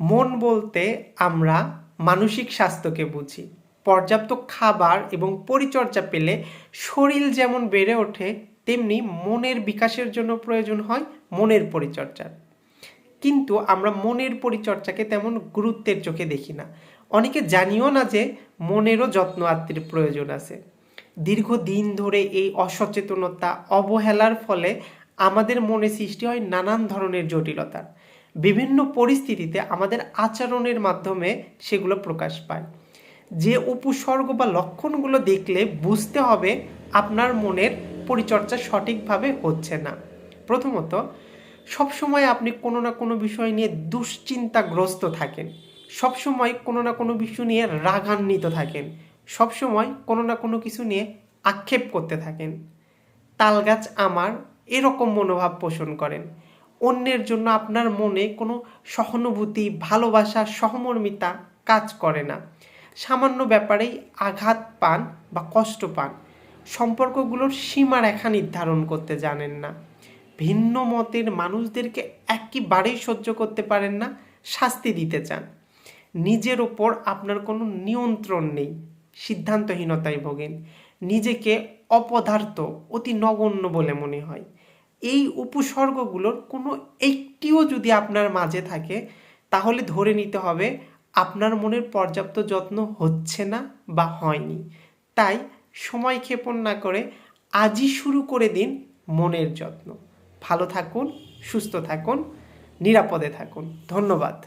মন বলতে আমরা মানসিক স্বাস্থ্যকে বুঝি। পর্যাপ্ত খাবার এবং পরিচর্যা পেলে শরীর যেমন বেড়ে ওঠে, তেমনি মনের বিকাশের জন্য প্রয়োজন হয় মনের পরিচর্যার। কিন্তু আমরা মনের পরিচর্যাকে তেমন গুরুত্বের চোখে দেখি না। অনেকে জানিও না যে মনেরও যত্ন আত্মের প্রয়োজন আছে। দীর্ঘদিন ধরে এই অসচেতনতা, অবহেলার ফলে আমাদের মনে সৃষ্টি হয় নানান ধরনের জটিলতার। বিভিন্ন পরিস্থিতিতে আমাদের আচরণের মাধ্যমে সেগুলো প্রকাশ পায়। যে উপসর্গ বা লক্ষণগুলো দেখলে বুঝতে হবে আপনার মনের পরিচর্যা সঠিকভাবে হচ্ছে না। প্রথমত, সবসময় আপনি কোনো না কোনো বিষয় নিয়ে দুশ্চিন্তাগ্রস্ত থাকেন, সবসময় কোনো না কোনো বিষয় নিয়ে রাগান্বিত থাকেন, সবসময় কোনো না কোনো কিছু নিয়ে আক্ষেপ করতে থাকেন। তালগাছ আমার এরকম মনোভাব পোষণ করেন। অন্যের জন্য আপনার মনে কোনো সহানুভূতি, ভালোবাসা, সহমর্মিতা কাজ করে না। সামান্য ব্যাপারেই আঘাত পান বা কষ্ট পান। সম্পর্কগুলোর সীমারেখা নির্ধারণ করতে জানেন না। ভিন্ন মতের মানুষদেরকে একেবারেই সহ্য করতে পারেন না, শাস্তি দিতে চান। নিজের ওপর আপনার কোনো নিয়ন্ত্রণ নেই, সিদ্ধান্তহীনতায় ভোগেন। নিজেকে অপদার্থ, অতি নগণ্য বলে মনে হয়। এই উপসর্গগুলোর কোনো একটিও যদি আপনার মাঝে থাকে, তাহলে ধরে নিতে হবে আপনার মনের পর্যাপ্ত যত্ন হচ্ছে না বা হয়নি। তাই সময় ক্ষেপণ না করে আজই শুরু করে দিন মনের যত্ন। ভালো থাকুন, সুস্থ থাকুন, নিরাপদে থাকুন। ধন্যবাদ।